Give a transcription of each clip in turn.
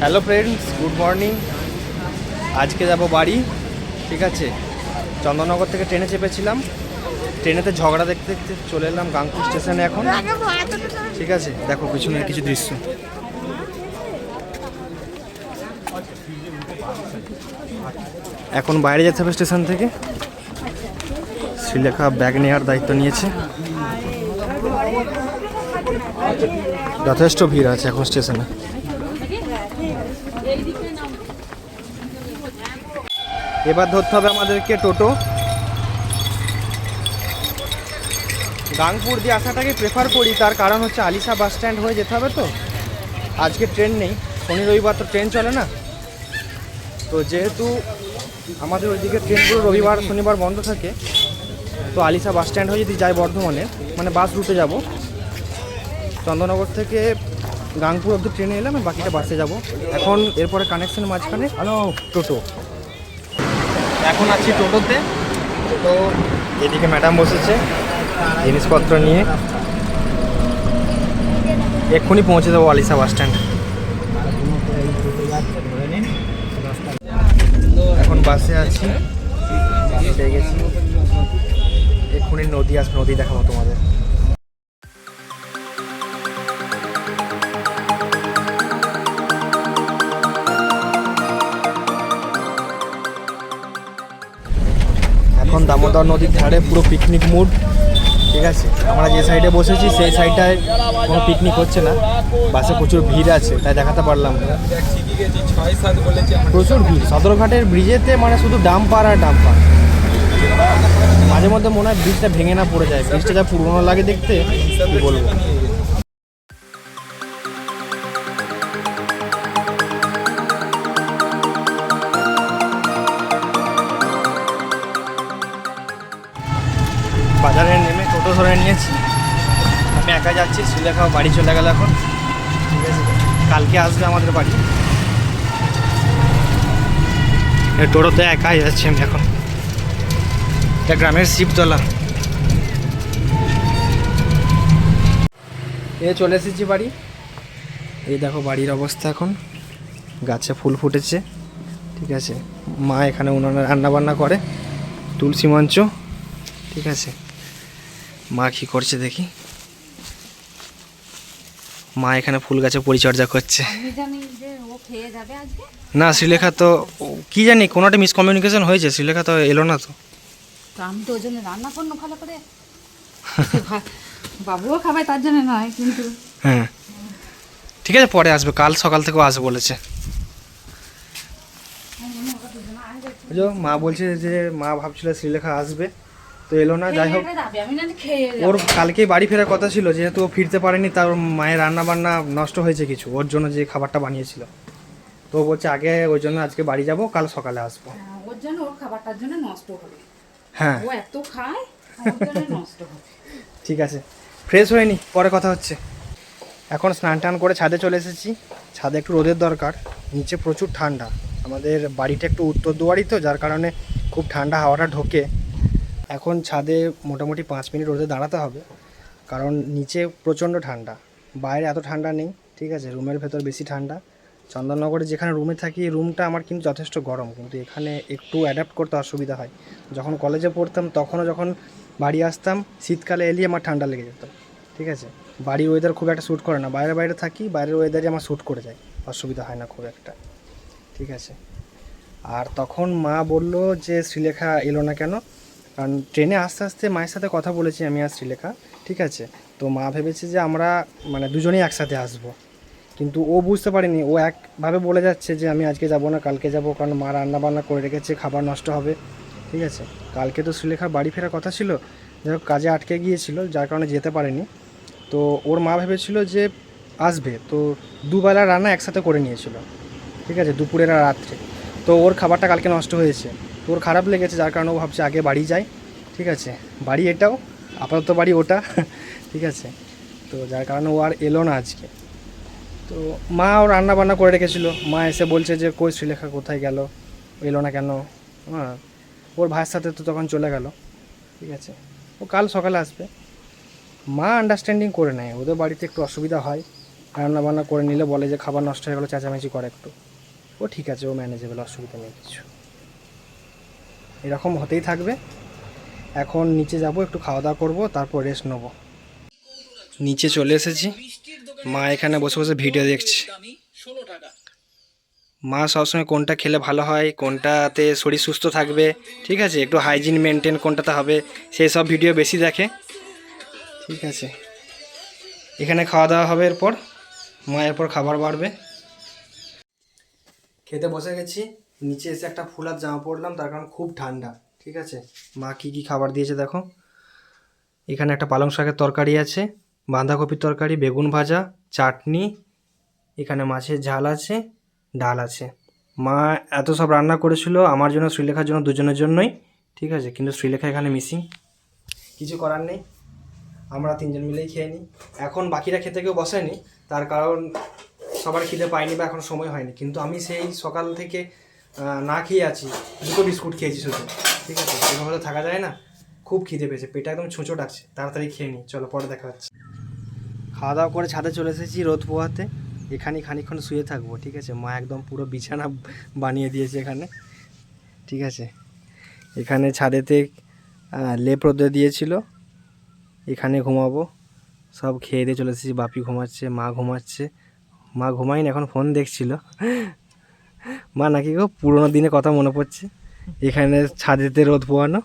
Hello friends, good morning. আজকে যাব বাড়ি, ঠিক আছে। চন্দননগর থেকে ট্রেনে চেপেছিলাম, ট্রেনেতে ঝগড়া দেখতে দেখতে চলে এলাম গাংপুর স্টেশনে এখন, ঠিক আছে। দেখো পিছনের কিছু দৃশ্য। এখন বাইরে যেতে হবে স্টেশন থেকে। শ্রীলেখা ব্যাগ নেওয়ার দায়িত্ব নিয়েছে। যথেষ্ট ভিড় আছে এখন স্টেশনে। এবার ধরতে হবে আমাদেরকে টোটো। গাংপুর দিয়ে আসাটাকে প্রেফার করি, তার কারণ হচ্ছে আলিশা বাস স্ট্যান্ড হয়ে যেতে হবে। তো আজকে ট্রেন নেই, শনি রবিবার তো ট্রেন চলে না। তো যেহেতু আমাদের ওইদিকে ট্রেনগুলো রবিবার শনিবার বন্ধ থাকে, তো আলিশা বাস স্ট্যান্ড হয়ে যদি যাই বর্ধমানে, মানে বাস রুটে যাব। চন্দননগর থেকে গাংপুর অবধি ট্রেনে এলাম, বাকিটা বাসে যাব। এখন এরপরে কানেকশন মাঝখানে টোটো। এখন আছি টোটোতে। তো এদিকে ম্যাডাম বসেছে জিনিসপত্র নিয়ে। এক্ষুনি পৌঁছে যাবো আলিশা বাস স্ট্যান্ড। এখন বাসে আছি, পেয়ে গেছি। এক্ষুনি নদী আসবে, নদী দেখাবো তোমাদের। এখন দামোদর নদীর ধারে পুরো পিকনিক মুড, ঠিক আছে। আমরা যে সাইডে বসেছি সেই সাইডটায় কোনো পিকনিক হচ্ছে না, বাসে প্রচুর ভিড় আছে, তাই দেখাতে পারলাম না। প্রচুর ভিড় সদরঘাটের ব্রিজেতে, মানে শুধু ডাম্পার আর ডাম্পার। মাঝে মধ্যে মনে হয় ব্রিজটা ভেঙে না পড়ে যায়, ব্রিজটা যা পুরোনো লাগে দেখতে, কি বলবো। বাজারে নেমে টোটো ধরে নিয়েছি। আমি একা যাচ্ছি, শ্রীলেখাও বাড়ি চলে গেল এখন, ঠিক আছে। কালকে আসবে আমাদের বাড়ি। টোটোতে একাই যাচ্ছি আমি এখন। এটা গ্রামের শিবতলা। চলে এসেছি বাড়ি। এই দেখো বাড়ির অবস্থা এখন। গাছে ফুল ফুটেছে, ঠিক আছে। মা এখানে উনানে রান্নাবান্না করে, তুলসী মঞ্চ, ঠিক আছে। মা কী করছে দেখি। মা এখানে ফুল গাছে পরিচর্যা করছে। না, শ্রীলেখা তো কি জানি কোনো একটা মিসকমিউনিকেশন হয়েছে, শ্রীলেখা তো এলো না। তো আমি তো ওই জন্য রান্না করবো ভালো করে, বাবুও খাবে তার জন্য নয়, কিন্তু হ্যাঁ ঠিক আছে, পরে আসবে, কাল সকাল থেকেও আসবে বলেছে। মা বলছে যে মা ভাবছিল শ্রীলেখা আসবে, তো এলো না। যাই হোক, ওর কালকেই বাড়ি ফেরার কথা ছিল, যেহেতু ও ফিরতে পারেনি। তার মায়ের রান্না বান্না নষ্ট হয়েছে কিছু, ওর জন্য যে খাবারটা বানিয়েছিল। তো বলছে আগে ওই জন্য আজকে বাড়ি যাব, কাল সকালে আসবো। ওর জন্য, ওর খাবারটার জন্য নষ্ট হবে। হ্যাঁ, ও এত খায়, ওর জন্য নষ্ট হবে। ঠিক আছে, ফ্রেশ হয়ে নি, পরে কথা হচ্ছে। এখন স্নান টান করে ছাদে চলে এসেছি। ছাদে একটু রোদের দরকার, নিচে প্রচুর ঠান্ডা। আমাদের বাড়িটা একটু উত্তর দুয়ারি, তো যার কারণে খুব ঠান্ডা হাওয়াটা ঢোকে। এখন ছাদে মোটামুটি 5 মিনিট রোদে দাঁড়াতে হবে, কারণ নিচে প্রচণ্ড ঠান্ডা। বাইরে এত ঠান্ডা নেই, ঠিক আছে। রুমের ভেতর বেশি ঠান্ডা। চন্দননগরে যেখানে রুমে থাকি, রুমটা আমার কিন্তু যথেষ্ট গরম, কিন্তু এখানে একটু অ্যাডাপ্ট করতে অসুবিধা হয়। যখন কলেজে পড়তাম তখনও যখন বাড়ি আসতাম, শীতকালে এলেই আমার ঠান্ডা লেগে যেত, ঠিক আছে। বাড়ির ওয়েদার খুব একটা শ্যুট করে না, বাইরে বাইরে থাকি, বাইরের ওয়েদারই আমার শ্যুট করে যায়, অসুবিধা হয় না খুব একটা, ঠিক আছে। আর তখন মা বলল যে শ্রীলেখা এলো না কেন, কারণ ট্রেনে আস্তে আস্তে মায়ের সাথে কথা বলেছি আমি আর শ্রীলেখা, ঠিক আছে। তো মা ভেবেছে যে আমরা মানে দুজনেই একসাথে আসবো, কিন্তু ও বুঝতে পারেনি। ও একভাবে বলে যাচ্ছে যে আমি আজকে যাব না, কালকে যাব, কারণ মা রান্না বান্না করে রেখেছে, খাবার নষ্ট হবে, ঠিক আছে। কালকে তো শ্রীলেখার বাড়ি ফেরার কথা ছিল, যাই হোক কাজে আটকে গিয়েছিল, যার কারণে যেতে পারেনি। তো ওর মা ভেবেছিল যে আসবে, তো দুবেলা রান্না একসাথে করে নিয়েছিল, ঠিক আছে, দুপুরের আর রাত্রে। তো ওর খাবারটা কালকে নষ্ট হয়েছে, তো ওর খারাপ লেগেছে, যার কারণে ও ভাবছে আগে বাড়ি যাই, ঠিক আছে। বাড়ি এটাও, আপাতত বাড়ি ওটা, ঠিক আছে। তো যার কারণে ও আর এলো না আজকে। তো মা ও রান্না বান্না করে রেখেছিলো, মা এসে বলছে যে কই শ্রীলেখা কোথায় গেল, এলো না কেন। হ্যাঁ, ওর ভাইয়ের সাথে তো তখন চলে গেল, ঠিক আছে। ও কাল সকালে আসবে। মা আন্ডারস্ট্যান্ডিং করে নেয়, ওদের বাড়িতে একটু অসুবিধা হয়, রান্না বান্না করে নিলে বলে যে খাবার নষ্ট হয়ে গেলো, চেঁচামেচি করে একটু। ও ঠিক আছে, ও ম্যানেজেবল, অসুবিধা নেই কিছু, এরকম হতেই থাকবে। এখন নিচে যাব, একটু খাওয়া দাওয়া করবো, তারপর রেস্ট নেবো। নিচে চলে এসেছি, মা এখানে বসে বসে ভিডিও দেখছে। মা সবসময় কোনটা খেলে ভালো হয়, কোনটাতে শরীর সুস্থ থাকবে, ঠিক আছে, একটু হাইজিন মেনটেন কোনটাতে হবে, সেই সব ভিডিও বেশি দেখে। ঠিক আছে, এখানে খাওয়া দাওয়া হবে, এরপর মা এরপর খাবার বাড়বে। খেতে বসে গেছি, নিচে এসে একটা ফুলার জামা পরলাম, তার কারণ খুব ঠান্ডা। ঠিক আছে, মা কী কী খাবার দিয়েছে দেখো। এখানে একটা পালং শাকের তরকারি আছে, বাঁধাকপির তরকারি, বেগুন ভাজা, চাটনি, এখানে মাছের ঝাল আছে, ডাল আছে। মা এত সব রান্না করেছিল আমার জন্য, শ্রীলেখার জন্য, দুজনের জন্যই। ঠিক আছে, কিন্তু শ্রীলেখা এখানে মিসিং, কিছু করার নেই, আমরা তিনজন মিলেই খেয়ে নিই। এখন বাকিরা খেতে কেউ বসেনি, তার কারণ সবার খিদে পায়নি বা এখন সময় হয়নি, কিন্তু আমি সেই সকাল থেকে না খেয়ে আছি, দুটো বিস্কুট খেয়েছি শুধু। ঠিক আছে, এভাবে তো থাকা যায় না, খুব খিদে পেয়েছে, পেটে একদম ছুঁচো ডাকছে, তাড়াতাড়ি খেয়ে নিই, চলো পরে দেখা হচ্ছে। খাওয়া দাওয়া করে ছাদে চলে এসেছি রোদ পোহাতে, এখানে খানিকক্ষণ শুয়ে থাকবো। ঠিক আছে, মা একদম পুরো বিছানা বানিয়ে দিয়েছে এখানে। ঠিক আছে, এখানে ছাদেতে লেপ রোদে দিয়েছিল, এখানে ঘুমাবো। সব খেয়ে দিয়ে চলে এসেছি, বাপি ঘুমাচ্ছে, মা ঘুমাচ্ছে। মা ঘুমায়নি, এখন ফোন দেখছিল। মা নাকি গো পুরোনো দিনে কথা মনে পড়ছে, এখানে ছাদেতে রোদ পোয়ানো,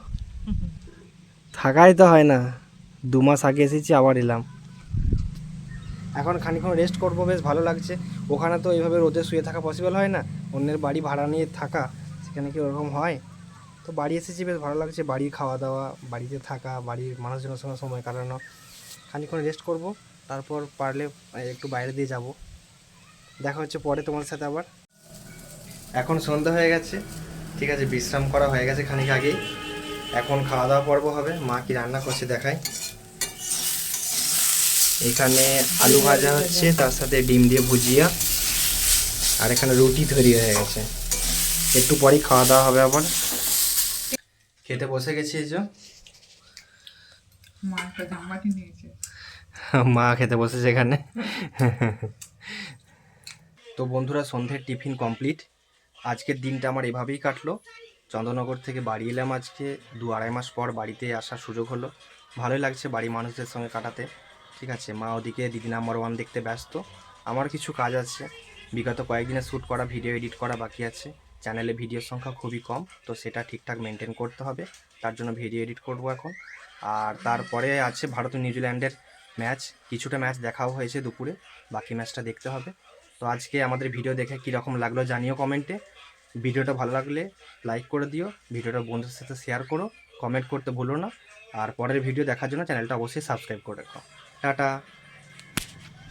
থাকাই তো হয় না। 2 মাস আগে এসেছি, আবার এলাম। এখন খানিকক্ষণ রেস্ট করবো, বেশ ভালো লাগছে। ওখানে তো এইভাবে রোদে শুয়ে থাকা পসিবল হয় না, অন্যের বাড়ি ভাড়া নিয়ে থাকা, সেখানে কি ওরকম হয়? তো বাড়ি এসেছি, বেশ ভালো লাগছে, বাড়ির খাওয়া দাওয়া, বাড়িতে থাকা, বাড়ির মানুষজনের সঙ্গে সময় কাটানো। খানিকক্ষণ রেস্ট করব, তারপর পারলে একটু বাইরে দিয়ে যাব। দেখা হচ্ছে পরে তোমার সাথে আবার। এখন সন্ধ্যা হয়ে গেছে, ঠিক আছে, বিশ্রাম করা হয়ে গেছে খানিক আগেই। এখন খাওয়া দাওয়া পর্ব হবে, মা কি রান্না করছে দেখাই। এখানে আলু ভাজা হচ্ছে, তার সাথে ডিম দিয়ে ভুজিয়া, আর এখানে রুটি তৈরি হয়ে গেছে। একটু পরেই খাওয়া দাওয়া হবে আবার। খেতে বসে গেছি, এই যে মা খেতে বসেছে এখানে। তো বন্ধুরা, সন্ধ্যের টিফিন কমপ্লিট। আজকের দিনটা আমার এভাবেই কাটলো। চন্দ্রনগর থেকে বাড়ি এলাম আজকে, 2-2.5 মাস পর বাড়িতে আসার সুযোগ হলো। ভালোই লাগছে বাড়ির মানুষদের সঙ্গে কাটাতে। ঠিক আছে, মা ওদিকে দিদি নাম্বার 1 দেখতে ব্যস্ত, আমার কিছু কাজ আছে, বিগত কয়েকদিনে শ্যুট করা ভিডিও এডিট করা বাকি আছে। চ্যানেলে ভিডিওর সংখ্যা খুবই কম, তো সেটা ঠিকঠাক মেনটেন করতে হবে, তার জন্য ভিডিও এডিট করব এখন। আর তারপরে আছে ভারত ও নিউজিল্যান্ডের ম্যাচ, কিছুটা ম্যাচ দেখাও হয়েছে দুপুরে, বাকি ম্যাচটা দেখতে হবে। তো আজকে আমাদের ভিডিও দেখে কীরকম লাগলো জানিও কমেন্টে। ভিডিওটা ভালো লাগলে লাইক করে দিও, ভিডিওটা বন্ধুদের সাথে শেয়ার করো, কমেন্ট করতে ভুলো না। আর পরের ভিডিও দেখার জন্য চ্যানেলটা অবশ্যই সাবস্ক্রাইব করে রাখো। টাটা।